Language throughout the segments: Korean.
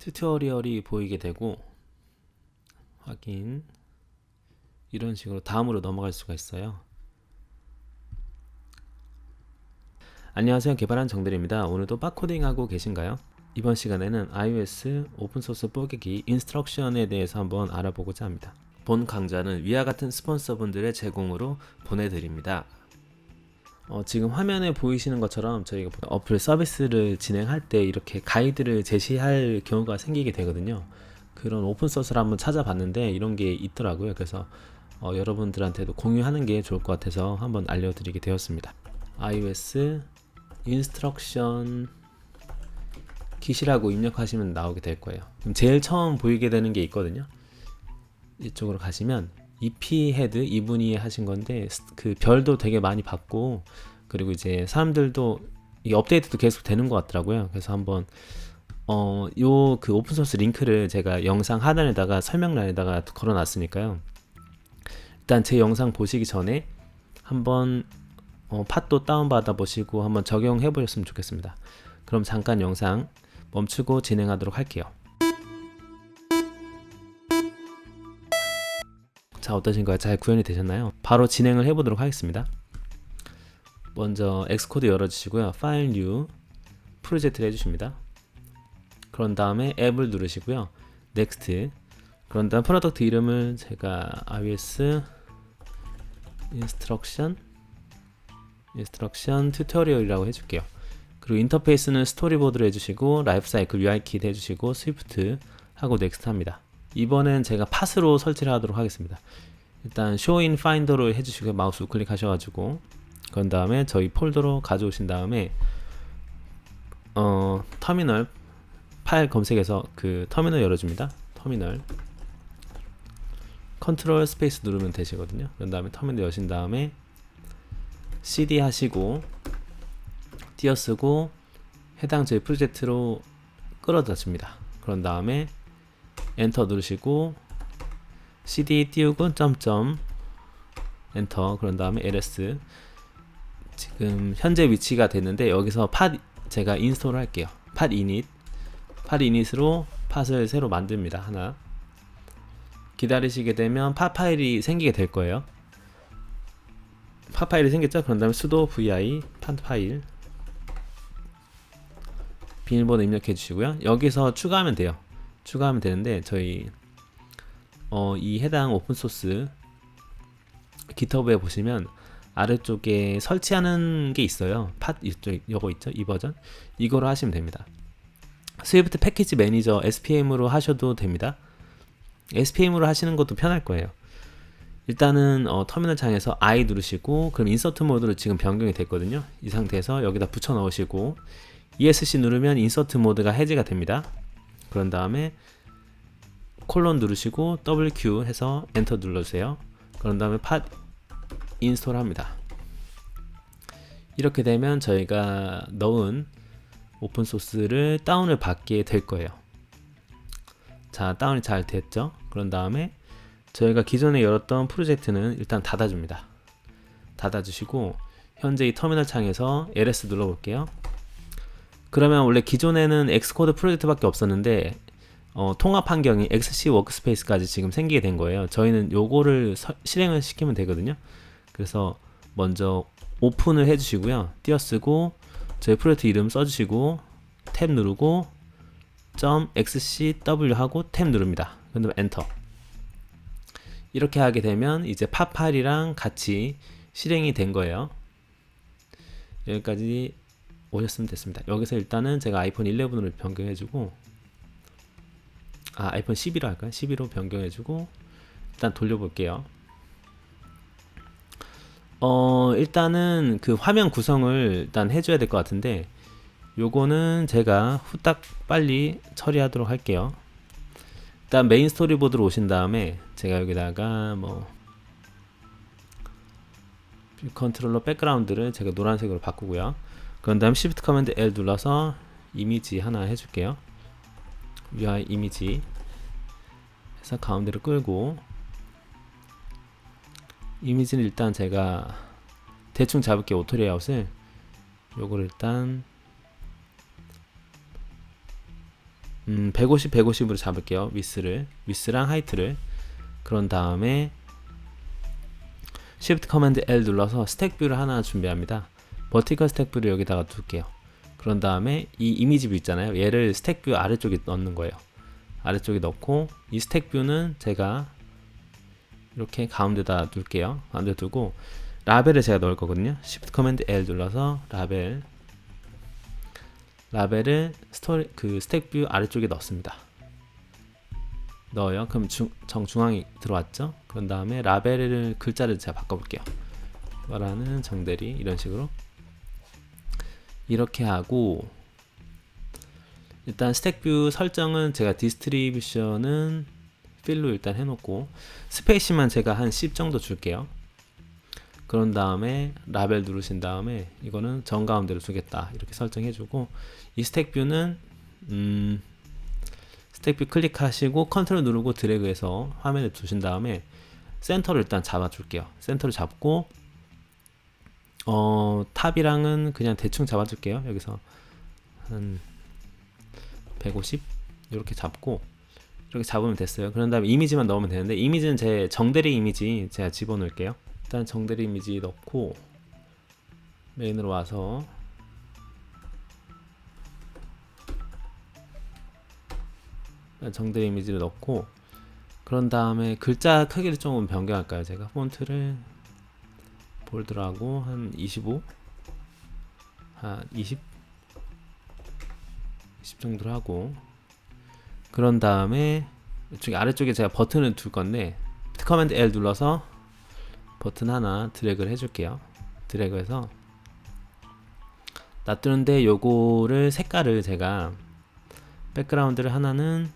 튜토리얼이 보이게 되고 확인, 이런 식으로 다음으로 넘어갈 수가 있어요. 안녕하세요, 개발한 정들입니다. 오늘도 바코딩 하고 계신가요? 이번 시간에는 iOS 오픈소스 뽀개기 인스트럭션에 대해서 한번 알아보고자 합니다. 본 강좌는 위와 같은 스폰서분들의 제공으로 보내드립니다. 지금 화면에 보이시는 것처럼 저희가 어플 서비스를 진행할 때 이렇게 가이드를 제시할 경우가 생기게 되거든요. 그런 오픈소스를 한번 찾아봤는데 이런 게 있더라고요. 그래서 여러분들한테도 공유하는 게 좋을 것 같아서 한번 알려드리게 되었습니다. iOS 인스트럭션 킷이라고 입력하시면 나오게 될 거예요. 그럼 제일 처음 보이게 되는 게 있거든요. 이쪽으로 가시면 EP 헤드 이분이 하신 건데 그 별도 되게 많이 받고, 그리고 이제 사람들도 이 업데이트도 계속 되는 것 같더라고요. 그래서 한번 요 그 오픈소스 링크를 제가 영상 하단에다가 설명란에다가 걸어놨으니까요. 일단 제 영상 보시기 전에 한번 팟도 다운받아 보시고 한번 적용해 보셨으면 좋겠습니다. 그럼 잠깐 영상 멈추고 진행하도록 할게요. 자, 어떠신가요? 잘 구현이 되셨나요? 바로 진행을 해보도록 하겠습니다. 먼저 엑스코드 열어주시고요. 파일 뉴 프로젝트를 해주십니다. 그런 다음에 앱을 누르시고요. 넥스트. 그런 다음 프로덕트 이름을 제가 iOS 인스트럭션 튜토리얼이라고 해줄게요. 그리고 인터페이스는 스토리보드로 해주시고 라이프 사이클 UIKit 해주시고 스위프트 하고 넥스트 합니다. 이번엔 제가 팟으로 설치를 하도록 하겠습니다. 일단 show in finder로 해주시고 마우스 우클릭 하셔가지고 그런 다음에 저희 폴더로 가져오신 다음에 터미널 파일 검색해서 그 터미널 열어줍니다. 터미널 컨트롤 스페이스 누르면 되시거든요. 그런 다음에 터미널 여신 다음에 cd 하시고 띄어쓰고 해당 저희 프로젝트로 끌어다 줍니다. 그런 다음에 엔터 누르시고 cd 띄우고 점점 엔터. 그런 다음에 ls. 지금 현재 위치가 됐는데 여기서 팟 제가 인스톨을 할게요. 팟 이닛으로 팟을 새로 만듭니다. 하나 기다리시게 되면 팟 파일이 생기게 될 거예요. 팟 파일이 생겼죠? 그런 다음에 sudo vi 팟 파일 비밀번호 입력해 주시고요. 여기서 추가하면 돼요. 추가하면 되는데 저희 이 해당 오픈소스 GitHub에 보시면 아래쪽에 설치하는 게 있어요. 팟 이거 있죠? 이 버전 이거로 하시면 됩니다. 스위프트 패키지 매니저 SPM으로 하셔도 됩니다. SPM으로 하시는 것도 편할 거예요. 일단은 터미널 창에서 I 누르시고 그럼 인서트 모드로 지금 변경이 됐거든요. 이 상태에서 여기다 붙여 넣으시고 ESC 누르면 인서트 모드가 해제가 됩니다. 그런 다음에 콜론 누르시고 WQ 해서 엔터 눌러주세요. 그런 다음에 팟 인스톨 합니다. 이렇게 되면 저희가 넣은 오픈소스를 다운을 받게 될 거예요. 자, 다운이 잘 됐죠? 그런 다음에 저희가 기존에 열었던 프로젝트는 일단 닫아줍니다. 닫아주시고 현재 이 터미널 창에서 ls 눌러볼게요. 그러면 원래 기존에는 엑스코드 프로젝트밖에 없었는데 통합 환경이 XC 워크스페이스까지 지금 생기게 된 거예요. 저희는 요거를 실행을 시키면 되거든요. 그래서 먼저 오픈을 해주시고요. 띄어쓰고 저희 프로젝트 이름 써주시고 탭 누르고 .xcw 하고 탭 누릅니다. 그 다음에 엔터. 이렇게 하게 되면 이제 팟 파일이랑 같이 실행이 된 거예요. 여기까지 오셨으면 됐습니다. 여기서 일단은 제가 아이폰 11으로 변경해주고 아이폰 12로 할까요? 12로 변경해주고 일단 돌려볼게요. 일단은 그 화면 구성을 일단 해줘야 될 것 같은데 요거는 제가 후딱 빨리 처리하도록 할게요. 일단 메인 스토리보드로 오신 다음에 제가 여기다가 뷰 컨트롤러 백그라운드를 제가 노란색으로 바꾸고요. 그런 다음 Shift 커맨드 L 눌러서 이미지 하나 해줄게요. UI 이미지 해서 가운데로 끌고 이미지는 일단 제가 대충 잡을게. 오토 레이아웃을 요거를 일단 150, 150으로 잡을게요. 위스랑 하이트를. 그런 다음에 Shift 커맨드 L 눌러서 스택 뷰를 하나 준비합니다. 버티컬 스택 뷰를 여기다가 둘게요. 그런 다음에 이 이미지 뷰 있잖아요. 얘를 스택 뷰 아래쪽에 넣는 거예요. 아래쪽에 넣고 이 스택 뷰는 제가 이렇게 가운데다 둘게요. 가운데 두고 라벨을 제가 넣을 거거든요. Shift 커맨드 L 눌러서 라벨을 스택 뷰 아래쪽에 넣습니다. 넣어요. 그럼 정중앙이 들어왔죠. 그런 다음에 라벨을 글자를 제가 바꿔볼게요. 말하는 정대리 이런 식으로 이렇게 하고, 일단 스택 뷰 설정은 제가 디스트리뷰션은 필로 일단 해놓고 스페이스만 제가 한 10 정도 줄게요. 그런 다음에 라벨 누르신 다음에 이거는 정가운데로 주겠다 이렇게 설정해주고, 이 스택 뷰는 스택 뷰 클릭하시고 컨트롤 누르고 드래그해서 화면에 두신 다음에 센터를 일단 잡아줄게요. 센터를 잡고 탑이랑은 그냥 대충 잡아줄게요. 여기서 한 150 이렇게 잡고 이렇게 잡으면 됐어요. 그런 다음에 이미지만 넣으면 되는데, 이미지는 제 정대리 이미지 제가 집어넣을게요. 일단 정대리 이미지 넣고 메인으로 와서 정대리 이미지를 넣고, 그런 다음에 글자 크기를 조금 변경할까요? 제가 폰트를 볼드라고 한 25, 한 20 정도로 하고, 그런 다음에 이쪽 아래쪽에 제가 버튼을 둘 건데 커맨드 L 눌러서 버튼 하나 드래그를 해줄게요. 드래그해서 놔두는데 요거를 색깔을 제가 백그라운드를 하나는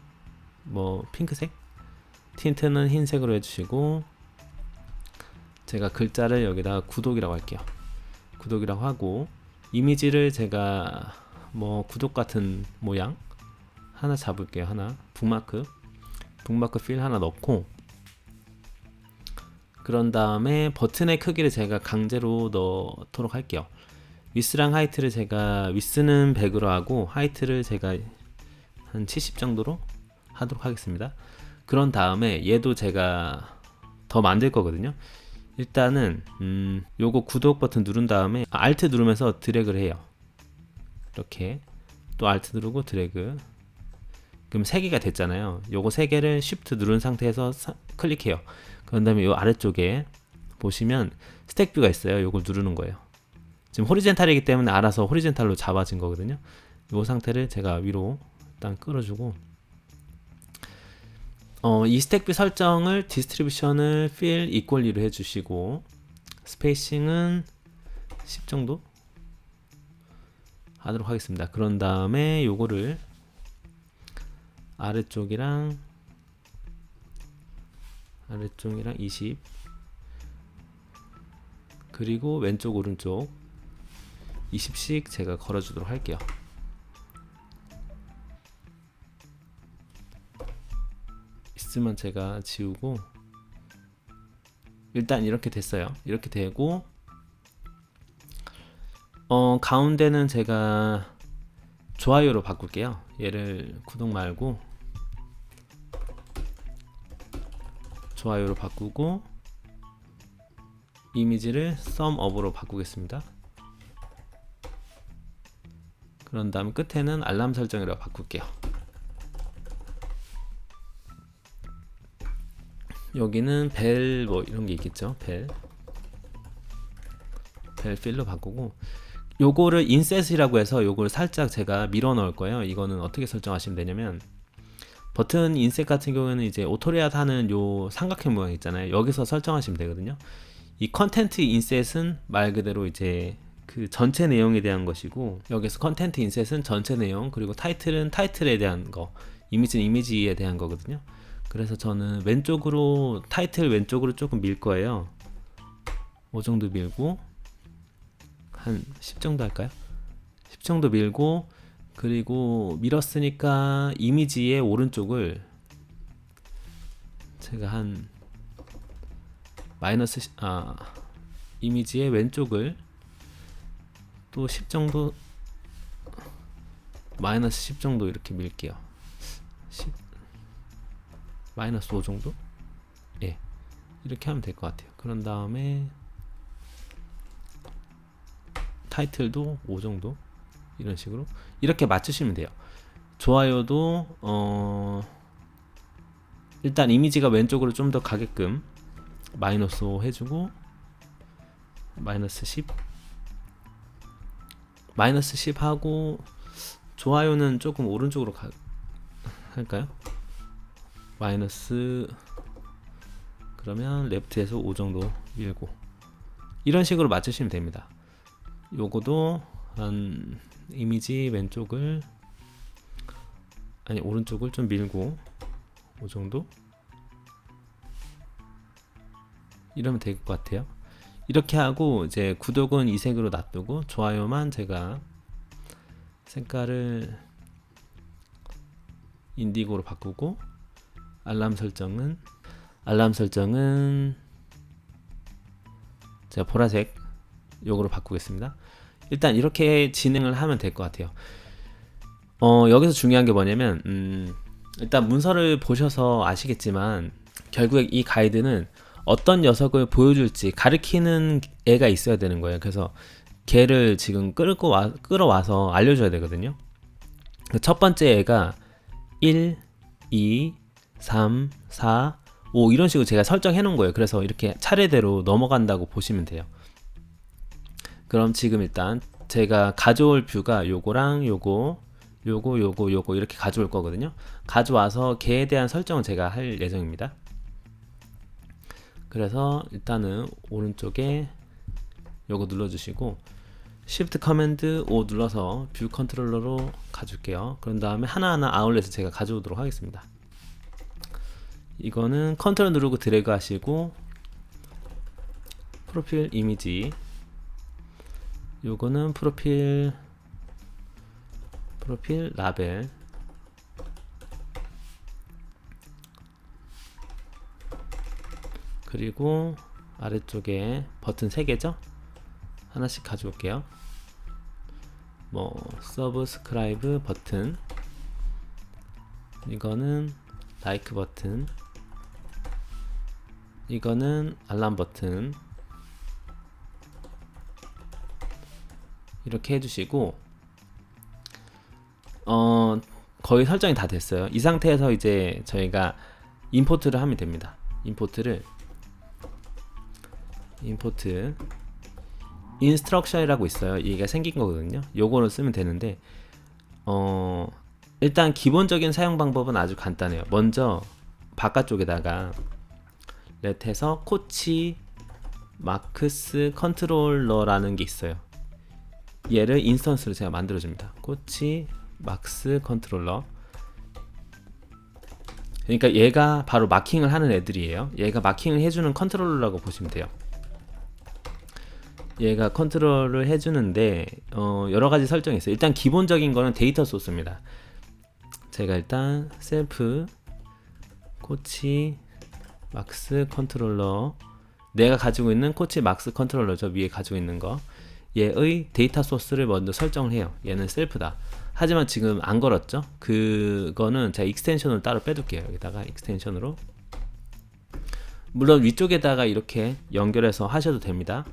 뭐 핑크색, 틴트는 흰색으로 해주시고, 제가 글자를 여기다가 구독이라고 할게요. 구독이라고 하고, 이미지를 제가 뭐 구독 같은 모양 하나 잡을게요. 하나 북마크 필 하나 넣고, 그런 다음에 버튼의 크기를 제가 강제로 넣도록 할게요. 위스랑 하이트를 제가 위스는 100으로 하고 하이트를 제가 한 70 정도로 하도록 하겠습니다. 그런 다음에 얘도 제가 더 만들 거거든요. 일단은 요거 구독 버튼 누른 다음에 Alt 누르면서 드래그를 해요. 이렇게 또 Alt 누르고 드래그. 그럼 3개가 됐잖아요. 요거 3개를 Shift 누른 상태에서 클릭해요. 그런 다음에 요 아래쪽에 보시면 스택 뷰가 있어요. 요걸 누르는 거예요. 지금 호리젠탈이기 때문에 알아서 호리젠탈로 잡아진 거거든요. 요 상태를 제가 위로 일단 끌어주고, 이 스택 뷰 설정을 디스트리뷰션을 필 이퀄리로 해주시고, 스페이싱은 10 정도 하도록 하겠습니다. 그런 다음에 요거를 아래쪽이랑 20, 그리고 왼쪽 오른쪽 20씩 제가 걸어주도록 할게요. 있으면 제가 지우고, 일단 이렇게 됐어요. 이렇게 되고, 가운데는 제가 좋아요로 바꿀게요. 얘를 구독 말고 좋아요로 바꾸고, 이미지를 썸업으로 바꾸겠습니다. 그런 다음 끝에는 알람 설정이라고 바꿀게요. 여기는 벨 뭐 이런 게 있겠죠. 벨 필로 바꾸고, 요거를 인셋이라고 해서 요걸 살짝 제가 밀어 넣을 거예요. 이거는 어떻게 설정하시면 되냐면, 버튼 인셋 같은 경우에는 이제 오토레아드 하는 요 삼각형 모양 있잖아요. 여기서 설정하시면 되거든요. 이 컨텐트 인셋은 말 그대로 이제 그 전체 내용에 대한 것이고, 여기서 컨텐트 인셋은 전체 내용, 그리고 타이틀은 타이틀에 대한 거, 이미지는 이미지에 대한 거거든요. 그래서 저는 왼쪽으로, 타이틀 왼쪽으로 조금 밀 거예요. 5 정도 밀고, 한 10 정도 할까요? 10 정도 밀고, 그리고 밀었으니까 이미지의 오른쪽을 제가 한 이미지의 왼쪽을 또 10 정도, 마이너스 10 정도 이렇게 밀게요. 마이너스 5 정도? 예, 이렇게 하면 될 것 같아요. 그런 다음에 타이틀도 5 정도, 이런 식으로 이렇게 맞추시면 돼요. 좋아요도 일단 이미지가 왼쪽으로 좀 더 가게끔 마이너스 5 해주고, 마이너스 10 마이너스 10 하고, 좋아요는 조금 오른쪽으로 할까요? 마이너스, 그러면 레프트에서 5 정도 밀고, 이런 식으로 맞추시면 됩니다. 요거도 한 이미지 왼쪽을, 아니 오른쪽을 좀 밀고 5 정도, 이러면 될 것 같아요. 이렇게 하고 이제 구독은 이 색으로 놔두고, 좋아요만 제가 색깔을 인디고로 바꾸고, 알람 설정은 제가 보라색 요거로 바꾸겠습니다. 일단 이렇게 진행을 하면 될 것 같아요. 여기서 중요한 게 뭐냐면, 일단 문서를 보셔서 아시겠지만 결국에 이 가이드는 어떤 녀석을 보여줄지 가르치는 애가 있어야 되는 거예요. 그래서 걔를 지금 끌어와서 알려줘야 되거든요. 첫 번째 애가 1, 2, 3, 4, 5 이런 식으로 제가 설정해 놓은 거예요. 그래서 이렇게 차례대로 넘어간다고 보시면 돼요. 그럼 지금 일단 제가 가져올 뷰가 요거랑 요거 이렇게 가져올 거거든요. 가져와서 걔에 대한 설정을 제가 할 예정입니다. 그래서 일단은 오른쪽에 요거 눌러주시고, Shift 커맨드 O 눌러서 뷰 컨트롤러로 가줄게요. 그런 다음에 하나하나 아울렛을 제가 가져오도록 하겠습니다. 이거는 컨트롤 누르고 드래그 하시고, 프로필 이미지, 요거는 프로필 라벨, 그리고 아래쪽에 버튼 3개죠? 하나씩 가져올게요. 뭐 서브스크라이브 버튼, 이거는 라이크 버튼, 이거는 알람 버튼, 이렇게 해주시고, 거의 설정이 다 됐어요. 이 상태에서 이제 저희가 임포트를 하면 됩니다. 임포트 인스트럭션이라고 있어요. 이게 생긴 거거든요. 요거를 쓰면 되는데, 일단 기본적인 사용 방법은 아주 간단해요. 먼저 바깥쪽에다가 렛해서 코치 막스 컨트롤러라는 게 있어요. 얘를 인스턴스로 제가 만들어줍니다. 코치 막스 컨트롤러. 그러니까 얘가 바로 마킹을 하는 애들이에요. 얘가 마킹을 해주는 컨트롤러라고 보시면 돼요. 얘가 컨트롤을 해주는데 여러가지 설정이 있어요. 일단 기본적인 거는 데이터 소스입니다. 제가 일단 셀프 코치 막스 컨트롤러, 내가 가지고 있는 코치 막스 컨트롤러죠. 위에 가지고 있는 거, 얘의 데이터 소스를 먼저 설정을 해요. 얘는 셀프다. 하지만 지금 안 걸었죠. 그거는 제가 익스텐션으로 따로 빼둘게요. 여기다가 익스텐션으로, 물론 위쪽에다가 이렇게 연결해서 하셔도 됩니다.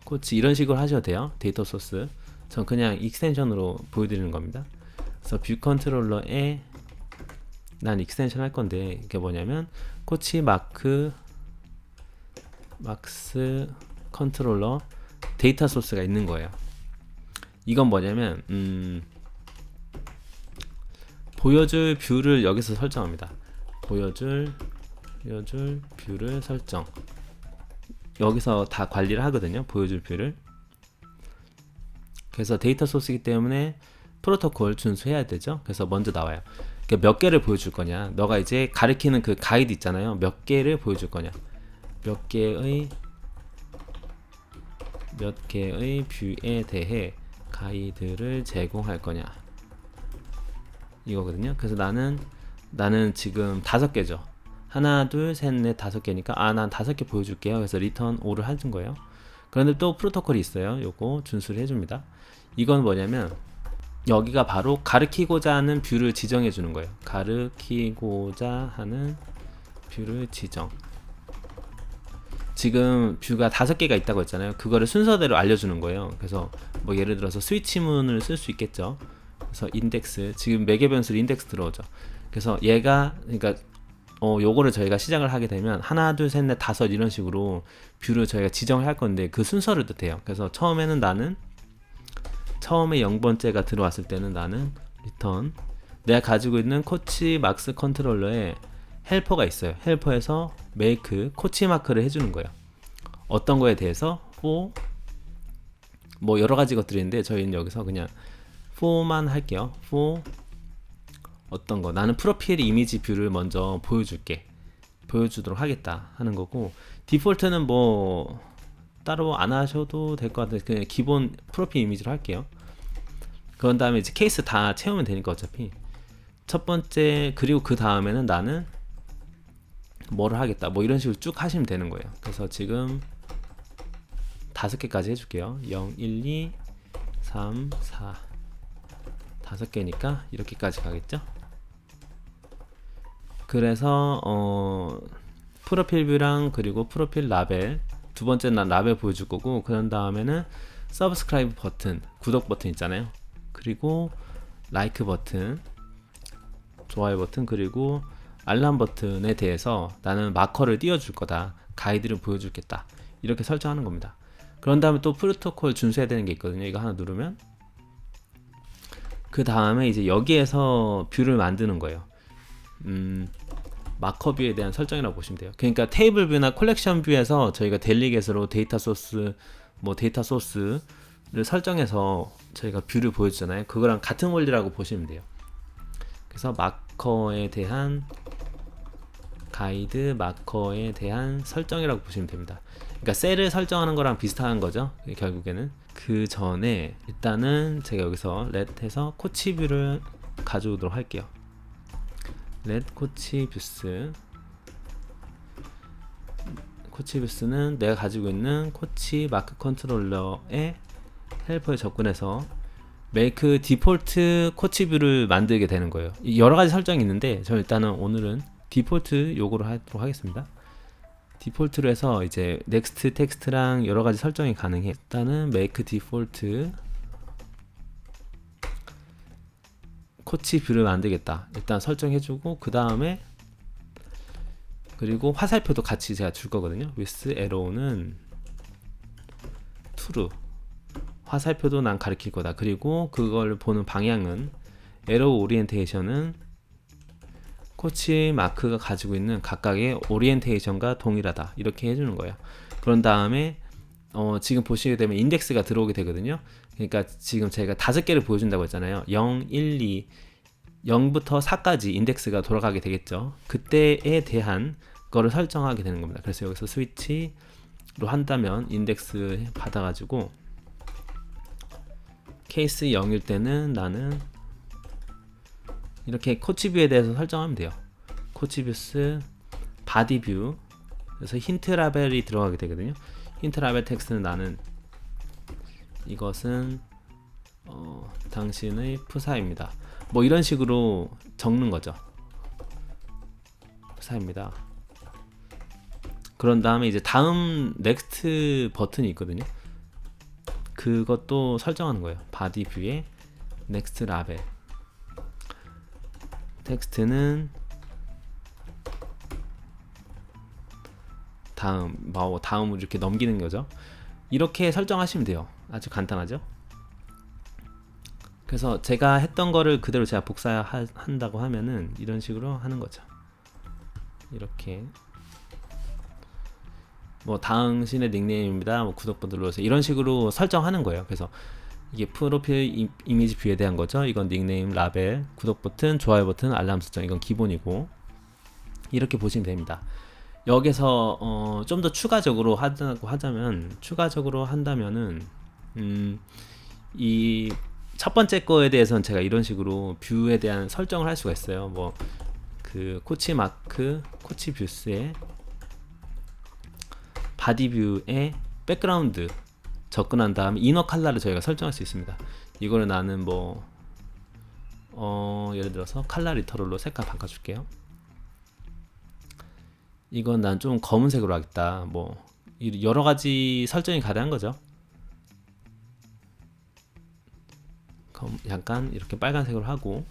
코치 이런 식으로 하셔도 돼요. 데이터 소스. 전 그냥 익스텐션으로 보여드리는 겁니다. 그래서 뷰 컨트롤러에 난 익스텐션 할 건데, 이게 뭐냐면 코치 막스 컨트롤러 데이터 소스가 있는 거예요. 이건 뭐냐면 보여줄 뷰를 여기서 설정합니다. 보여줄 뷰를 설정. 여기서 다 관리를 하거든요. 보여줄 뷰를. 그래서 데이터 소스이기 때문에 프로토콜 준수해야 되죠. 그래서 먼저 나와요. 그러니까 몇 개를 보여줄 거냐, 너가 이제 가리키는 그 가이드 있잖아요. 몇 개를 보여줄 거냐, 몇 개의 뷰에 대해 가이드를 제공할 거냐, 이거거든요. 그래서 나는 지금 5개죠. 하나, 둘, 셋, 넷, 5개니까 난 5개 보여줄게요. 그래서 리턴 5를 해준 거예요. 그런데 또 프로토콜이 있어요. 요거 준수를 해줍니다. 이건 뭐냐면 여기가 바로 가리키고자 하는 뷰를 지정해 주는 거예요. 가리키고자 하는 뷰를 지정. 지금 뷰가 5개가 있다고 했잖아요. 그거를 순서대로 알려주는 거예요. 그래서 뭐 예를 들어서 스위치문을 쓸 수 있겠죠. 그래서 인덱스, 지금 매개 변수로 인덱스 들어오죠. 그래서 얘가, 그러니까 요거를 저희가 시작을 하게 되면 하나 둘 셋 넷 다섯 이런 식으로 뷰를 저희가 지정을 할 건데 그 순서를 뜻해요. 그래서 처음에는 나는 처음에 0번째가 들어왔을 때는 나는 리턴, 내가 가지고 있는 코치 막스 컨트롤러에 헬퍼가 있어요. 헬퍼에서 make 코치 마크를 해주는 거예요. 어떤 거에 대해서 for 뭐 여러 가지 것들이 있는데 저희는 여기서 그냥 for만 할게요. for 어떤 거, 나는 프로필 이미지 뷰를 먼저 보여주도록 하겠다 하는 거고, 디폴트는 뭐 따로 안 하셔도 될 것 같아요. 그냥 기본 프로필 이미지로 할게요. 그런 다음에 이제 케이스 다 채우면 되니까 어차피 첫 번째, 그리고 그 다음에는 나는 뭐를 하겠다 뭐 이런 식으로 쭉 하시면 되는 거예요. 그래서 지금 5개까지 해줄게요. 0, 1, 2, 3, 4 5개니까 이렇게까지 가겠죠. 그래서 프로필 뷰랑 그리고 프로필 라벨, 두 번째는 난 라벨 보여줄 거고, 그런 다음에는 서브스크라이브 버튼, 구독 버튼 있잖아요. 그리고 라이크 버튼, 좋아요 버튼, 그리고 알람 버튼에 대해서 나는 마커를 띄워줄 거다, 가이드를 보여주겠다, 이렇게 설정하는 겁니다. 그런 다음에 또 프로토콜 준수해야 되는 게 있거든요. 이거 하나 누르면 그 다음에 이제 여기에서 뷰를 만드는 거예요. 마커 뷰에 대한 설정이라고 보시면 돼요. 그러니까 테이블 뷰나 컬렉션 뷰에서 저희가 델리겟으로 데이터 소스, 뭐 데이터 소스를 설정해서 저희가 뷰를 보여주잖아요. 그거랑 같은 원리라고 보시면 돼요. 그래서 마커에 대한 가이드, 마커에 대한 설정이라고 보시면 됩니다. 그러니까 셀을 설정하는 거랑 비슷한 거죠. 결국에는 그 전에 일단은 제가 여기서 let 해서 코치 뷰를 가져오도록 할게요. let 코치 뷰스. 코치 뷰스는 내가 가지고 있는 코치 마크 컨트롤러의 헬퍼에 접근해서 make 디폴트 코치 뷰를 만들게 되는 거예요. 여러 가지 설정이 있는데 저 일단은 오늘은 디폴트 요거로 하도록 하겠습니다. 디폴트로 해서 이제 넥스트 텍스트랑 여러 가지 설정이 가능해. 일단은 make 디폴트 코치 뷰를 만들겠다. 일단 설정해주고 그 다음에 그리고 화살표도 같이 제가 줄 거거든요. with arrow는 true. 화살표도 난 가리킬 거다. 그리고 그걸 보는 방향은 arrow 오리엔테이션은 코치 마크가 가지고 있는 각각의 오리엔테이션과 동일하다. 이렇게 해주는 거예요. 그런 다음에 지금 보시게 되면 인덱스가 들어오게 되거든요. 그러니까 지금 제가 5개를 보여준다고 했잖아요. 0, 1, 2, 0부터 4까지 인덱스가 돌아가게 되겠죠. 그때에 대한 거를 설정하게 되는 겁니다. 그래서 여기서 스위치로 한다면 인덱스 받아가지고 케이스 0일 때는 나는 이렇게 코치뷰에 대해서 설정하면 돼요. 코치뷰스 바디뷰, 그래서 힌트 라벨이 들어가게 되거든요. 힌트 라벨 텍스트는 나는 이것은 당신의 프사입니다. 뭐 이런 식으로 적는 거죠. 프사입니다. 그런 다음에 이제 다음 넥스트 버튼이 있거든요. 그것도 설정하는 거예요. 바디 뷰에 넥스트 라벨 텍스트는 다음으로 이렇게 넘기는 거죠. 이렇게 설정하시면 돼요. 아주 간단하죠. 그래서 제가 했던 거를 그대로 제가 복사한다고 하면은 이런 식으로 하는 거죠. 이렇게 뭐 당신의 닉네임입니다. 뭐 구독 버튼 눌러서 이런 식으로 설정하는 거예요. 그래서 이게 프로필 이미지 뷰에 대한 거죠. 이건 닉네임, 라벨, 구독 버튼, 좋아요 버튼, 알람 설정, 이건 기본이고, 이렇게 보시면 됩니다. 여기서 좀 더 추가적으로 한다면은 이 첫 번째 거에 대해서는 제가 이런 식으로 뷰에 대한 설정을 할 수가 있어요. 뭐 그 코치 마크, 코치 뷰스의 바디 뷰의 백그라운드 접근한 다음에 이너 컬러를 저희가 설정할 수 있습니다. 이거를 나는 뭐 예를 들어서 칼라 리터럴로 색깔 바꿔줄게요. 이건 난 좀 검은색으로 하겠다. 뭐 여러 가지 설정이 가능한 거죠. 약간 이렇게 빨간색으로 하고,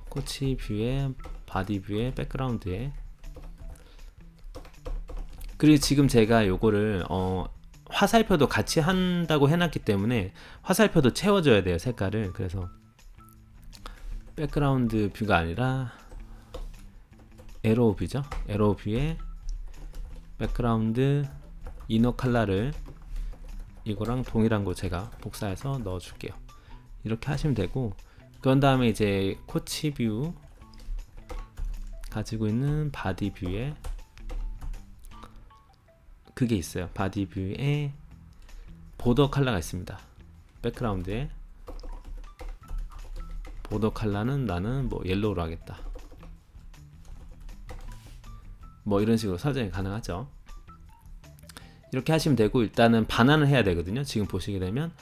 코치 뷰에, 바디 뷰에, 백그라운드에. 그리고 지금 제가 요거를 화살표도 같이 한다고 해놨기 때문에 화살표도 채워줘야 돼요, 색깔을. 그래서 백그라운드 뷰가 아니라 에로우 뷰죠. 에로우 뷰에 백그라운드 이너 컬러를 이거랑 동일한 거 제가 복사해서 넣어줄게요. 이렇게 하시면 되고, 그런 다음에 이제 코치 뷰 가지고 있는 바디 뷰에 그게 있어요. 바디 뷰에 보더 컬러가 있습니다. 백그라운드에 보더 컬러는 나는 뭐 옐로우로 하겠다. 뭐 이런 식으로 설정이 가능하죠. 이렇게 하시면 되고, 일단은 반환을 해야 되거든요. 지금 보시게 되면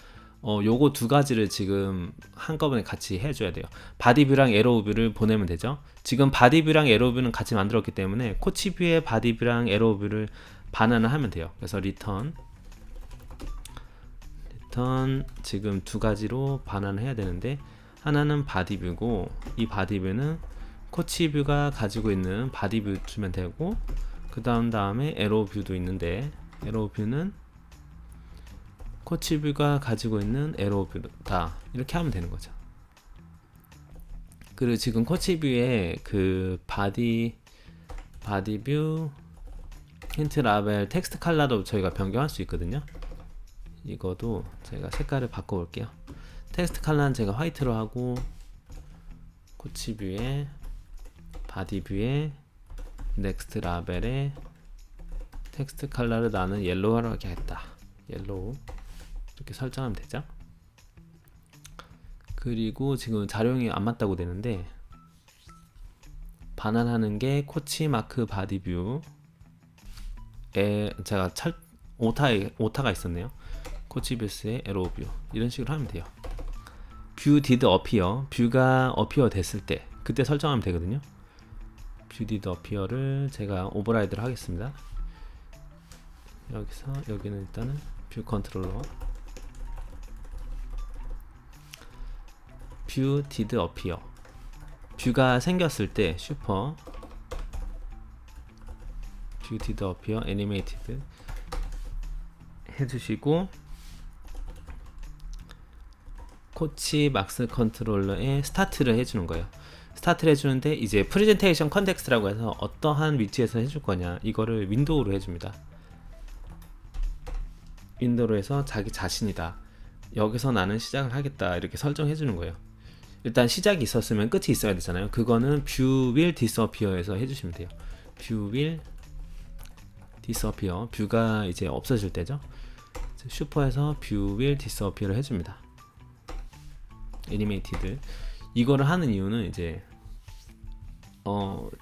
요거 두 가지를 지금 한꺼번에 같이 해줘야 돼요. 바디뷰랑 에로우뷰를 보내면 되죠. 지금 바디뷰랑 에로우뷰는 같이 만들었기 때문에 코치뷰의 바디뷰랑 에로우뷰를 반환을 하면 돼요. 그래서 리턴 지금 두 가지로 반환을 해야 되는데, 하나는 바디뷰고 이 바디뷰는 코치뷰가 가지고 있는 바디뷰 주면 되고, 그 다음에 에로우뷰도 있는데 에로우뷰는 코치뷰가 가지고 있는 에로우뷰다, 이렇게 하면 되는 거죠. 그리고 지금 코치뷰에 그 바디뷰 힌트 라벨 텍스트 컬러도 저희가 변경할 수 있거든요. 이거도 제가 색깔을 바꿔볼게요. 텍스트 컬러는 제가 화이트로 하고, 코치뷰에 바디뷰에 넥스트 라벨에 텍스트 컬러를 나는 옐로우로 하게 하겠다. 옐로우 이렇게 설정하면 되죠. 그리고 지금 자료형이 안 맞다고 되는데, 반환하는 게 코치 마크 바디뷰에 제가 오타가 있었네요. 코치뷰스의 에로우뷰 이런 식으로 하면 돼요. 뷰 디드 어피어, 뷰가 어피어 됐을 때 그때 설정하면 되거든요. 뷰 디드 어피어를 제가 오버라이드를 하겠습니다. 여기는 일단은 뷰 컨트롤러 뷰 디드 어피어, 뷰가 생겼을 때 슈퍼 뷰 디드 어피어 애니메이티드 해주시고, 코치 막스 컨트롤러에 스타트를 해주는 거예요. 스타트를 해주는데, 이제 프레젠테이션 컨텍스트라고 해서 어떠한 위치에서 해줄 거냐, 이거를 윈도우로 해줍니다. 윈도우로 해서 자기 자신이다, 여기서 나는 시작을 하겠다, 이렇게 설정해 주는 거예요. 일단 시작이 있었으면 끝이 있어야 되잖아요. 그거는 뷰 will disappear에서 해주시면 돼요. 뷰 will disappear, 뷰가 이제 없어질 때죠. 슈퍼에서 뷰 will disappear를 해줍니다. 애니메이티드. 이거를 하는 이유는 이제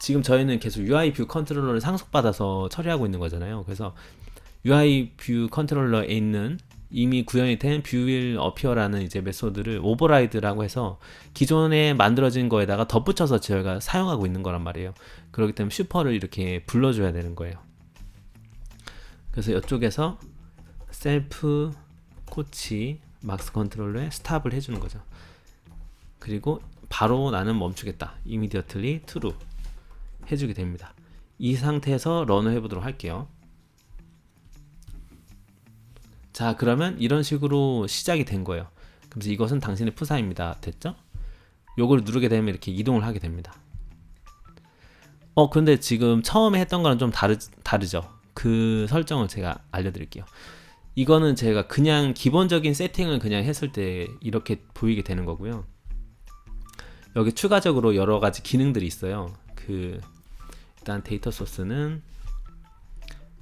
지금 저희는 계속 UI 뷰 컨트롤러를 상속받아서 처리하고 있는 거잖아요. 그래서 UI 뷰 컨트롤러에 있는 이미 구현이 된 뷰 will appear라는 이제 메소드를 오버라이드라고 해서 기존에 만들어진 거에다가 덧붙여서 저희가 사용하고 있는 거란 말이에요. 그렇기 때문에 슈퍼를 이렇게 불러줘야 되는 거예요. 그래서 이쪽에서 셀프 코치 막스 컨트롤러에 스탑을 해주는 거죠. 그리고 바로 나는 멈추겠다, immediately true 해주게 됩니다. 이 상태에서 런을 해보도록 할게요. 자, 그러면 이런 식으로 시작이 된 거예요. 그래서 이것은 당신의 푸사입니다. 됐죠? 요걸 누르게 되면 이렇게 이동을 하게 됩니다. 그런데 지금 처음에 했던 거랑 좀 다르죠? 그 설정을 제가 알려드릴게요. 이거는 제가 그냥 기본적인 세팅을 그냥 했을 때 이렇게 보이게 되는 거고요. 여기 추가적으로 여러 가지 기능들이 있어요. 일단 데이터 소스는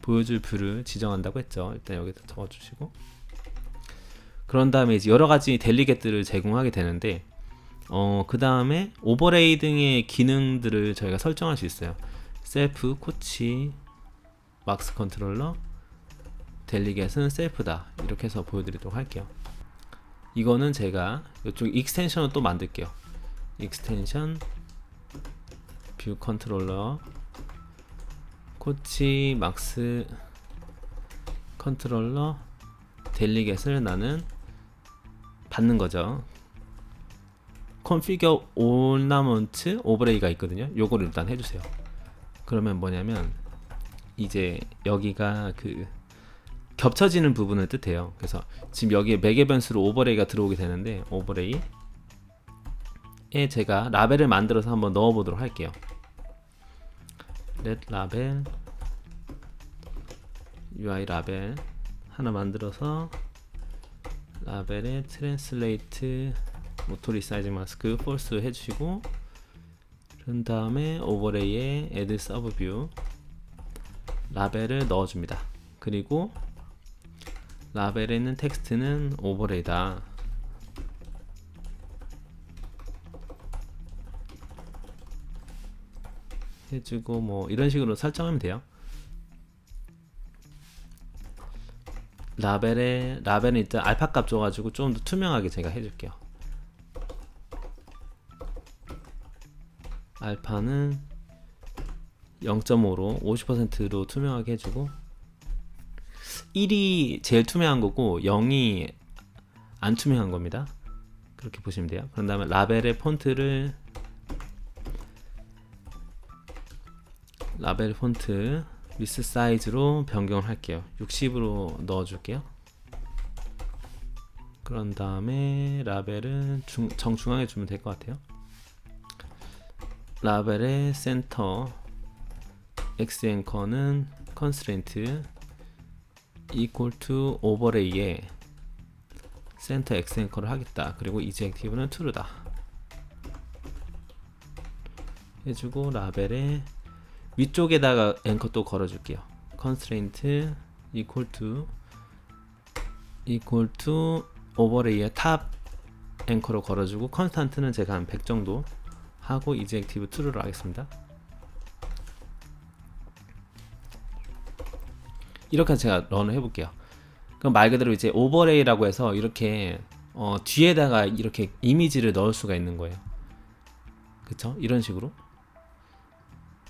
보여줄 뷰를 지정한다고 했죠. 일단 여기다 적어주시고, 그런 다음에 이제 여러 가지 델리겟들을 제공하게 되는데, 그 다음에 오버레이 등의 기능들을 저희가 설정할 수 있어요. 셀프 코치 막스 컨트롤러 델리겟은 셀프다, 이렇게 해서 보여드리도록 할게요. 이거는 제가 이쪽 익스텐션을 또 만들게요. 익스텐션 뷰 컨트롤러 코치 막스 컨트롤러 델리겟을 나는 받는 거죠. configure ornament overlay가 있거든요. 요거를 일단 해주세요. 그러면 뭐냐면 이제 여기가 그 겹쳐지는 부분을 뜻해요. 그래서 지금 여기에 매개 변수로 오버레이가 들어오게 되는데 오버레이에 제가 라벨을 만들어서 한번 넣어보도록 할게요. let 라벨 UI 라벨 하나 만들어서 라벨에 트랜슬레이트 오토 리사이즈 마스크 false 해주시고 그런 다음에 오버레이에 add sub view 라벨을 넣어줍니다. 그리고 라벨에 있는 텍스트는 오버레이다. 해주고 뭐 이런 식으로 설정하면 돼요. 라벨은 일단 알파 값 줘가지고 좀 더 투명하게 제가 해줄게요. 알파는 0.5로 50%로 투명하게 해주고 1이 제일 투명한 거고 0이 안 투명한 겁니다. 그렇게 보시면 돼요. 그런 다음에 라벨의 폰트를 라벨 폰트 위스 사이즈로 변경을 할게요. 60으로 넣어줄게요. 그런 다음에 라벨은 정중앙에 주면 될 것 같아요. 라벨의 센터 X 앵커는 constraint equal to overlay에 센터 X 앵커를 하겠다. 그리고 이젝티브는 true다. 해주고 라벨에 위쪽에다가 앵커 또 걸어줄게요. constraint equal to overlay의 탑 앵커로 걸어주고 constant는 제가 한 100 정도 하고 이젝티브 true로 하겠습니다. 이렇게 제가 런을 해볼게요. 그럼 말 그대로 이제 오버레이라고 해서 이렇게 뒤에다가 이렇게 이미지를 넣을 수가 있는 거예요. 그쵸? 이런 식으로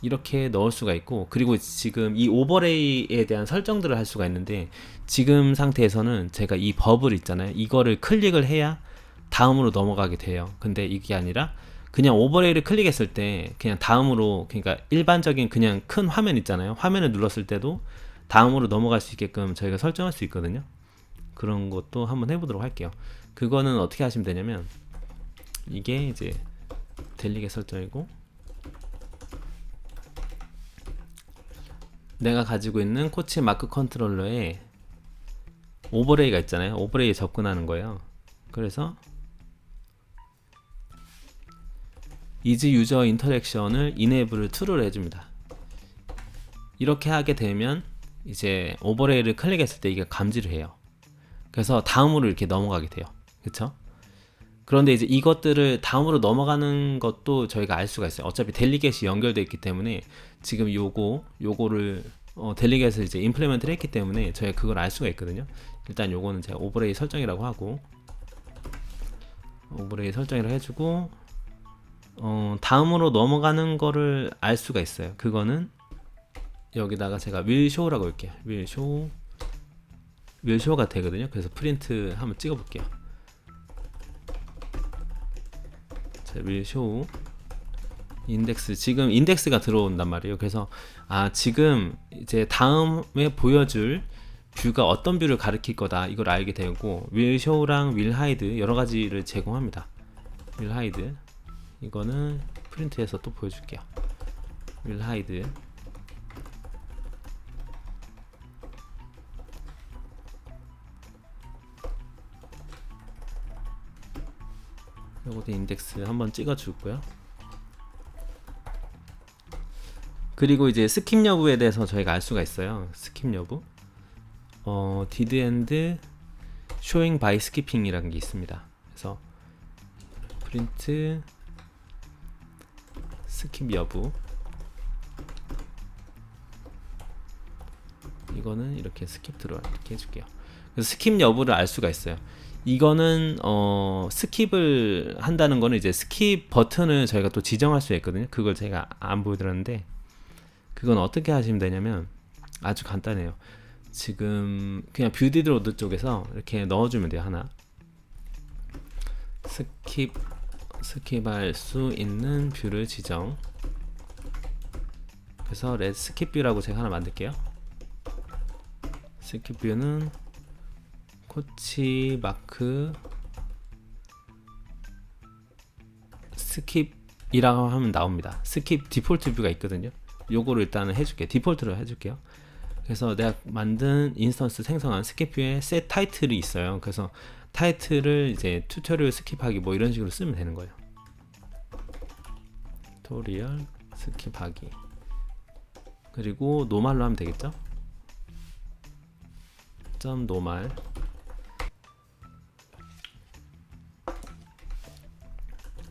이렇게 넣을 수가 있고, 그리고 지금 이 오버레이에 대한 설정들을 할 수가 있는데 지금 상태에서는 제가 이 버블 있잖아요. 이거를 클릭을 해야 다음으로 넘어가게 돼요. 근데 이게 아니라 그냥 오버레이를 클릭했을 때 그냥 다음으로, 그러니까 일반적인 그냥 큰 화면 있잖아요. 화면을 눌렀을 때도 다음으로 넘어갈 수 있게끔 저희가 설정할 수 있거든요. 그런 것도 한번 해보도록 할게요. 그거는 어떻게 하시면 되냐면 이게 이제 델리겟 설정이고 내가 가지고 있는 코치 마크 컨트롤러에 오버레이가 있잖아요. 오버레이에 접근하는 거예요. 그래서 이즈 유저 인터랙션을 이네이블을 true로 해줍니다. 이렇게 하게 되면 이제 오버레이를 클릭했을 때 이게 감지를 해요. 그래서 다음으로 이렇게 넘어가게 돼요. 그쵸? 그런데 이제 이것들을 다음으로 넘어가는 것도 저희가 알 수가 있어요. 어차피 델리겟이 연결되어 있기 때문에 지금 요거를 델리겟을 이제 임플리먼트를 했기 때문에 저희가 그걸 알 수가 있거든요. 일단 요거는 제가 오버레이 설정이라고 하고 오버레이 설정이라고 해주고 다음으로 넘어가는 거를 알 수가 있어요. 그거는 여기다가 제가 will show라고 할게요. will show가 되거든요. 그래서 프린트 한번 찍어 볼게요. 자, will show 인덱스, 지금 인덱스가 들어온단 말이에요. 그래서 지금 이제 다음에 보여줄 뷰가 어떤 뷰를 가리킬 거다, 이걸 알게 되고, will show랑 will hide 여러 가지를 제공합니다. will hide 이거는 프린트해서 또 보여줄게요. will hide 요것도 인덱스 한번 찍어 주고요. 그리고 이제 스킵 여부에 대해서 저희가 알 수가 있어요. 스킵 여부 did and showing by skipping 이라는 게 있습니다. 그래서 프린트 스킵 여부, 이거는 이렇게 스킵 들어와 이렇게 해줄게요. 그래서 스킵 여부를 알 수가 있어요. 이거는 스킵을 한다는 거는 이제 스킵 버튼을 저희가 또 지정할 수 있거든요. 그걸 제가 안 보여드렸는데 그건 어떻게 하시면 되냐면 아주 간단해요. 지금 그냥 뷰디드로드 쪽에서 이렇게 넣어주면 돼요. 하나 스킵할 수 있는 뷰를 지정. 그래서 스킵 뷰라고 제가 하나 만들게요. 스킵 뷰는 코치 마크 스킵이라고 하면 나옵니다. 스킵 디폴트 뷰가 있거든요. 요거를 일단은 해줄게요. 디폴트로 해줄게요. 그래서 내가 만든 인스턴스 생성한 스킵 뷰에 셋 타이틀이 있어요. 그래서 타이틀을 이제 튜토리얼 스킵하기 뭐 이런 식으로 쓰면 되는 거예요. 튜토리얼 스킵하기. 그리고 노말로 하면 되겠죠? 점 노말.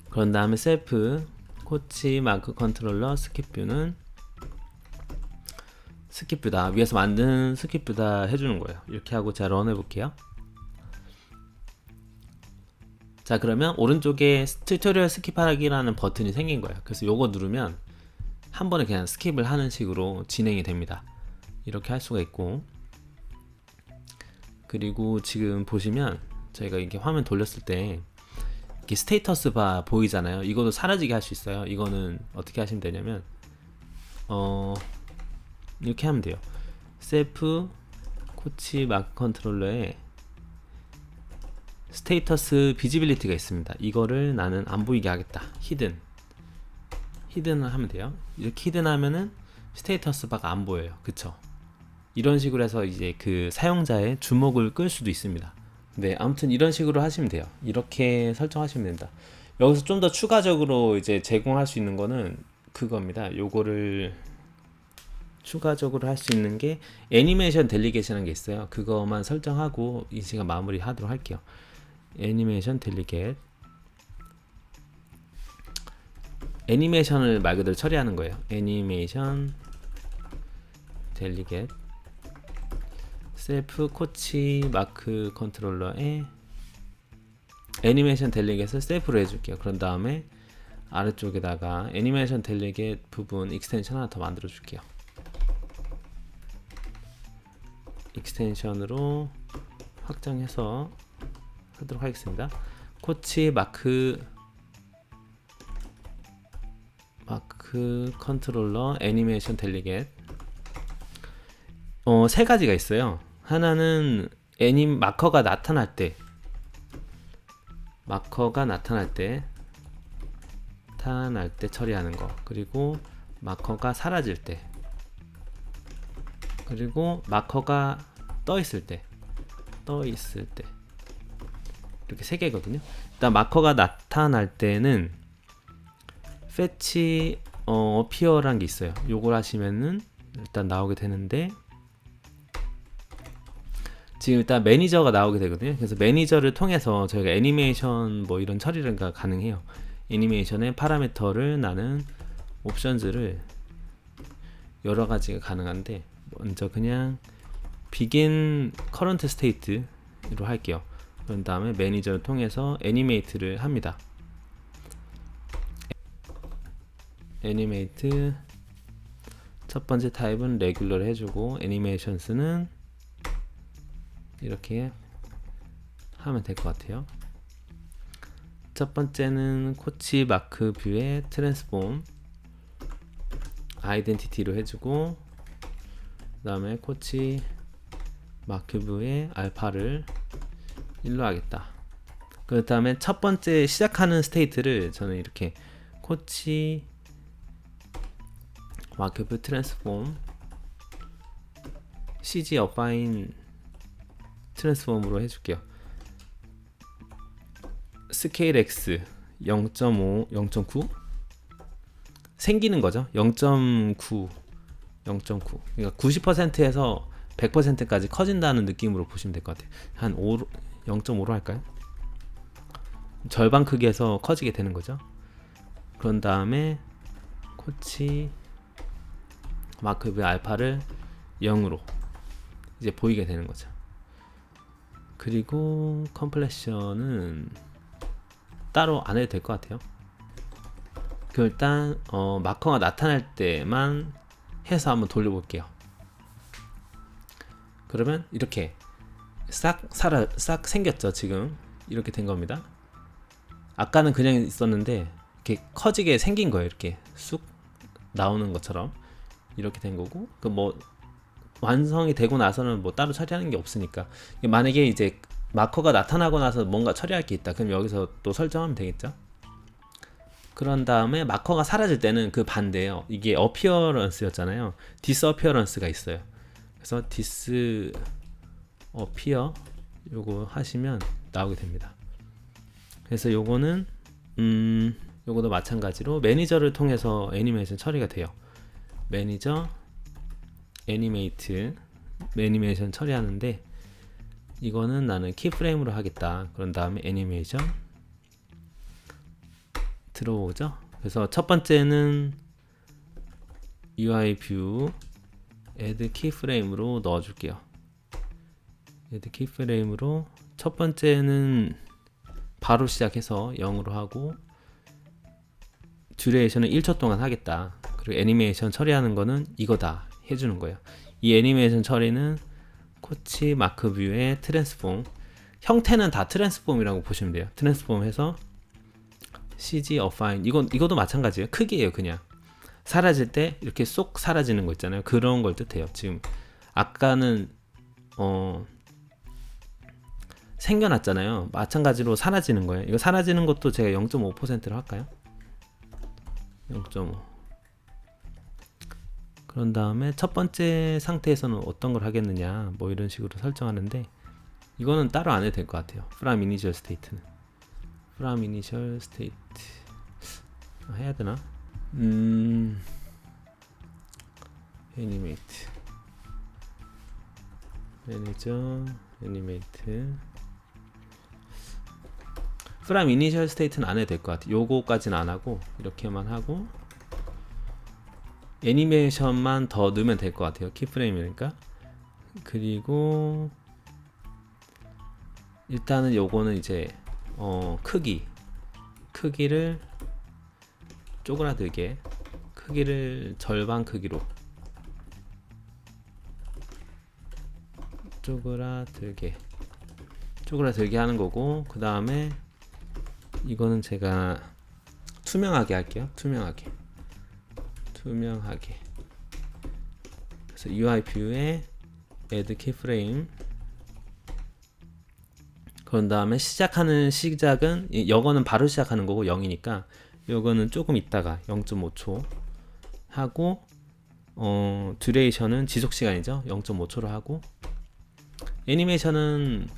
그런 다음에 셀프 코치 마크 컨트롤러 스킵뷰는 스킵뷰다, 위에서 만든 스킵뷰다 해주는 거예요. 이렇게 하고 제가 런 해볼게요. 자, 그러면 오른쪽에 튜토리얼 스킵하기라는 버튼이 생긴 거예요. 그래서 요거 누르면 한 번에 그냥 스킵을 하는 식으로 진행이 됩니다. 이렇게 할 수가 있고, 그리고 지금 보시면 저희가 이렇게 화면 돌렸을 때 이렇게 스테이터스 바 보이잖아요. 이것도 사라지게 할 수 있어요. 이거는 어떻게 하시면 되냐면 이렇게 하면 돼요. 셀프 코치 마크 컨트롤러에 스테이터스 비지빌리티가 있습니다. 이거를 나는 안 보이게 하겠다. 히든을 하면 돼요. 이렇게 히든 하면은 스테이터스 바가 안 보여요. 그쵸? 이런 식으로 해서 이제 그 사용자의 주목을 끌 수도 있습니다. 네, 아무튼 이런 식으로 하시면 돼요. 이렇게 설정하시면 됩니다. 여기서 좀 더 추가적으로 이제 제공할 수 있는 거는 그겁니다. 요거를 추가적으로 할 수 있는 게 애니메이션 델리게이션이라는 게 있어요. 그거만 설정하고 이 시간 마무리 하도록 할게요. 애니메이션 델리게이트. 애니메이션을 말 그대로 처리하는 거예요. 애니메이션 델리게이트 셀프 코치 마크 컨트롤러에 애니메이션 델리게이트를 셀프로 해줄게요. 그런 다음에 아래쪽에다가 애니메이션 델리게이트 부분 익스텐션 하나 더 만들어 줄게요. 익스텐션으로 확장해서 하도록 하겠습니다. 코치 마크 컨트롤러 애니메이션 델리게이트 세 가지가 있어요. 하나는 마커가 나타날 때 처리하는 거, 그리고 마커가 사라질 때, 그리고 마커가 떠 있을 때 이렇게 세 개거든요. 일단 마커가 나타날 때는 fetch appear라는 게 있어요. 요걸 하시면은 일단 나오게 되는데, 지금 일단 매니저가 나오게 되거든요. 그래서 매니저를 통해서 저희가 애니메이션 뭐 이런 처리가 가능해요. 애니메이션의 파라미터를 나는 옵션즈를 여러 가지가 가능한데, 먼저 그냥 begin current state로 할게요. 그런 다음에 매니저를 통해서 애니메이트를 합니다. 애니메이트 첫 번째 타입은 레귤러를 해주고, 애니메이션스는 이렇게 하면 될 것 같아요. 첫 번째는 코치 마크 뷰의 트랜스폼 아이덴티티로 해주고, 그 다음에 코치 마크 뷰의 알파를 1로 하겠다. 그 다음에 첫 번째 시작하는 스테이트를 저는 이렇게 코치 마크 뷰 트랜스폼 CG 어파인 트랜스폼으로 해줄게요. 스케일 X 0.5, 0.9 생기는 거죠. 0.9 그러니까 90%에서 100%까지 커진다는 느낌으로 보시면 될 것 같아요. 한 0.5로 할까요? 절반 크기에서 커지게 되는 거죠. 그런 다음에 코치 마크의 알파를 0으로 이제 보이게 되는 거죠. 그리고 컴플레션은 따로 안 해도 될 것 같아요. 그 일단 마커가 나타날 때만 해서 한번 돌려볼게요. 그러면 이렇게 싹 생겼죠. 지금 이렇게 된 겁니다. 아까는 그냥 있었는데 이렇게 커지게 생긴 거예요. 이렇게 쑥 나오는 것처럼 이렇게 된 거고, 그 뭐 완성이 되고 나서는 뭐 따로 처리하는 게 없으니까, 만약에 이제 마커가 나타나고 나서 뭔가 처리할 게 있다, 그럼 여기서 또 설정하면 되겠죠. 그런 다음에 마커가 사라질 때는 그 반대예요. 이게 어피어런스였잖아요. 디스어피어런스가 있어요. 그래서 디스어피어 요거 하시면 나오게 됩니다. 그래서 요거는 요거도 마찬가지로 매니저를 통해서 애니메이션 처리가 돼요. 매니저 애니메이션 처리하는데, 이거는 나는 키프레임으로 하겠다. 그런 다음에 애니메이션 들어오죠. 그래서 첫 번째는 UI 뷰 add keyframe으로 넣어줄게요. add keyframe으로 첫 번째는 바로 시작해서 0으로 하고, 듀레이션은 1초 동안 하겠다. 그리고 애니메이션 처리하는 거는 이거다 해주는 거예요. 이 애니메이션 처리는 코치 마크 뷰의 트랜스폼, 형태는 다 트랜스폼이라고 보시면 돼요. 트랜스폼 해서 CG 어파인, 이것도 마찬가지예요. 크기예요. 그냥 사라질 때 이렇게 쏙 사라지는 거 있잖아요. 그런 걸 뜻해요. 지금 아까는 생겨났잖아요. 마찬가지로 사라지는 거예요. 이거 사라지는 것도 제가 0.5%로 할까요? 0.5. 그런 다음에 첫 번째 상태에서는 어떤 걸 하겠느냐, 뭐 이런 식으로 설정하는데, 이거는 따로 안 해도 될 것 같아요. from initial state는 from initial state 해야 되나? 애니메이트 매니저 애니메이트 from initial state는 안 해도 될 것 같아요. 요거까지는 안 하고 이렇게만 하고 애니메이션만 더 넣으면 될 것 같아요. 키프레임이니까. 그리고 일단은 요거는 이제 크기를 쪼그라들게, 크기를 절반 크기로 쪼그라들게 하는 거고, 그 다음에 이거는 제가 투명하게 할게요. 투명하게. 그래서 UI 뷰에 add keyframe. 그런 다음에 시작은 이거는 바로 시작하는 거고 0이니까 이거는 조금 있다가 0.5초 하고, 듀레이션은 지속 시간이죠. 0.5초로 하고, 애니메이션은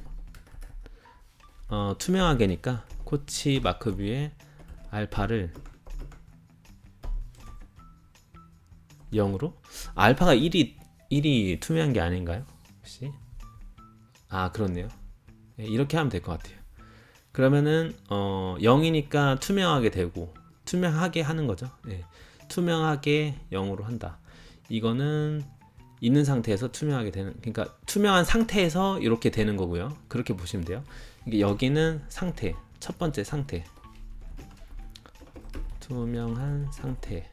투명하게니까 코치 마크 뷰에 알파를 0으로, 알파가 1이 투명한 게 아닌가요? 혹시? 아, 그렇네요. 네, 이렇게 하면 될 것 같아요. 그러면은 0이니까 투명하게 되고, 투명하게 하는 거죠. 네. 투명하게 0으로 한다. 이거는 있는 상태에서 투명하게 되는, 그러니까 투명한 상태에서 이렇게 되는 거고요. 그렇게 보시면 돼요. 이게 여기는 상태, 첫 번째 상태, 투명한 상태에서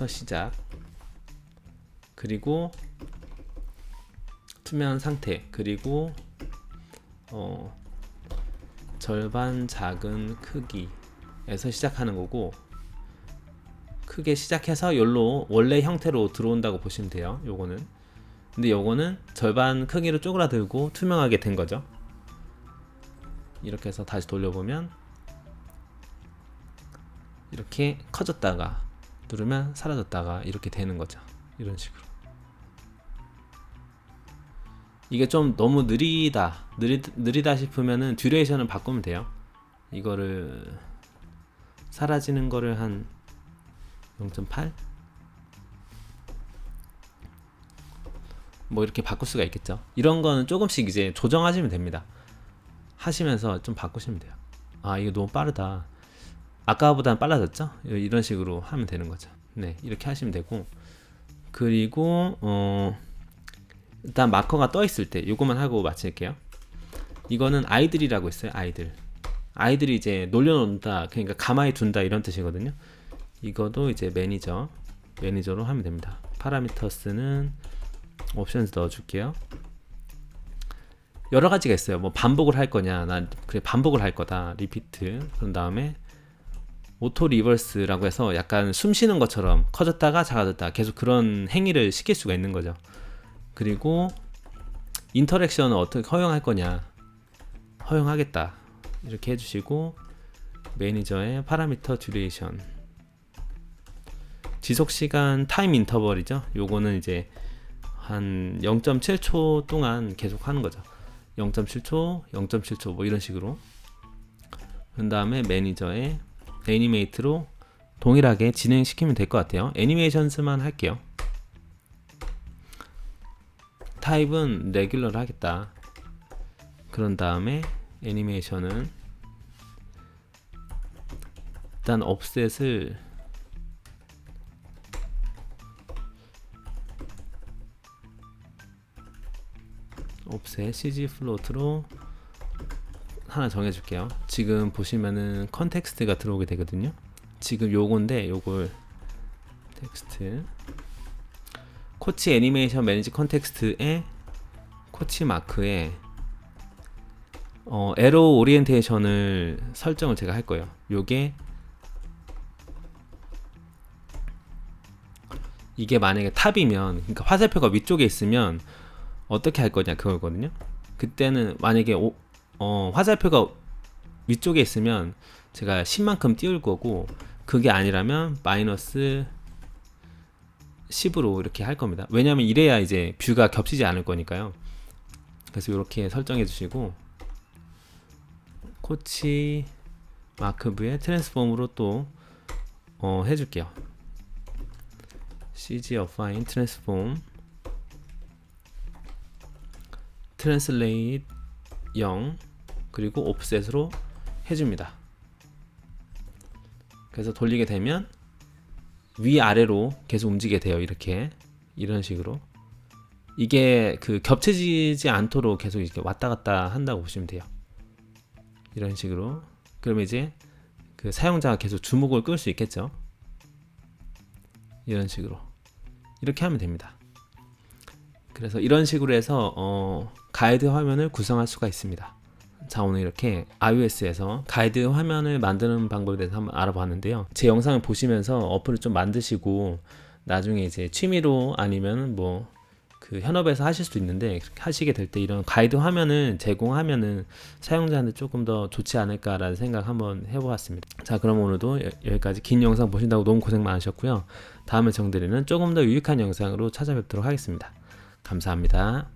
시작, 그리고 투명한 상태, 그리고 절반 작은 크기에서 시작하는 거고, 크게 시작해서 열로 원래 형태로 들어온다고 보시면 돼요. 요거는. 근데 요거는 절반 크기로 쪼그라들고 투명하게 된 거죠. 이렇게 해서 다시 돌려보면 이렇게 커졌다가 누르면 사라졌다가 이렇게 되는 거죠. 이런 식으로. 이게 좀 너무 느리다 싶으면은 듀레이션을 바꾸면 돼요. 이거를 사라지는 거를 한 0.8? 뭐 이렇게 바꿀 수가 있겠죠. 이런 거는 조금씩 이제 조정하시면 됩니다. 하시면서 좀 바꾸시면 돼요. 아, 이거 너무 빠르다. 아까보다는 빨라졌죠? 이런 식으로 하면 되는 거죠. 네, 이렇게 하시면 되고, 그리고 일단 마커가 떠 있을 때 요거만 하고 마칠게요. 이거는 아이들이라고 있어요. 아이들이 이제 놀려놓는다, 그러니까 가만히 둔다 이런 뜻이거든요. 이거도 이제 매니저로 하면 됩니다. 파라미터스는 옵션스 넣어줄게요. 여러 가지가 있어요. 뭐 반복을 할 거냐, 난 그래 반복을 할 거다, 리피트. 그런 다음에 오토 리버스라고 해서 약간 숨 쉬는 것처럼 커졌다가 작아졌다 계속 그런 행위를 시킬 수가 있는 거죠. 그리고 인터랙션을 어떻게 허용할 거냐, 허용하겠다 이렇게 해주시고, 매니저의 파라미터 듀레이션, 지속시간 타임 인터벌이죠. 요거는 이제 한 0.7초 동안 계속 하는 거죠. 0.7초, 0.7초 뭐 이런 식으로. 그 다음에 매니저의 애니메이트로 동일하게 진행시키면 될 것 같아요. 애니메이션스만 할게요. 타입은 레귤러로 하겠다. 그런 다음에 애니메이션은 일단 옵셋을 옵셋 CG 플로트로 하나 정해줄게요. 지금 보시면은 컨텍스트가 들어오게 되거든요. 지금 요건데, 요걸 텍스트 코치 애니메이션 매니지 컨텍스트에 코치 마크에 에로 오리엔테이션을 설정을 제가 할 거예요. 요게 이게 만약에 탑이면, 그러니까 화살표가 위쪽에 있으면 어떻게 할 거냐 그거거든요. 그때는 만약에 화살표가 위쪽에 있으면 제가 10만큼 띄울 거고, 그게 아니라면 마이너스 10으로 이렇게 할 겁니다. 왜냐면 이래야 이제 뷰가 겹치지 않을 거니까요. 그래서 이렇게 설정해 주시고, 코치 마크뷰의 트랜스폼으로 또 해줄게요. CG affine transform 트랜슬레이트 0 그리고 옵셋으로 해줍니다. 그래서 돌리게 되면 위아래로 계속 움직이게 돼요. 이런 식으로. 이게 그 겹쳐지지 않도록 계속 이렇게 왔다 갔다 한다고 보시면 돼요. 이런 식으로. 그러면 이제 그 사용자가 계속 주목을 끌 수 있겠죠. 이런 식으로 이렇게 하면 됩니다. 그래서 이런 식으로 해서 가이드 화면을 구성할 수가 있습니다. 자, 오늘 이렇게 iOS에서 가이드 화면을 만드는 방법에 대해서 한번 알아봤는데요. 제 영상을 보시면서 어플을 좀 만드시고 나중에 이제 취미로 아니면 뭐 그 현업에서 하실 수도 있는데, 그렇게 하시게 될 때 이런 가이드 화면을 제공하면은 사용자한테 조금 더 좋지 않을까라는 생각 한번 해보았습니다. 자, 그럼 오늘도 여기까지 긴 영상 보신다고 너무 고생 많으셨고요. 다음에 정드리는 조금 더 유익한 영상으로 찾아뵙도록 하겠습니다. 감사합니다.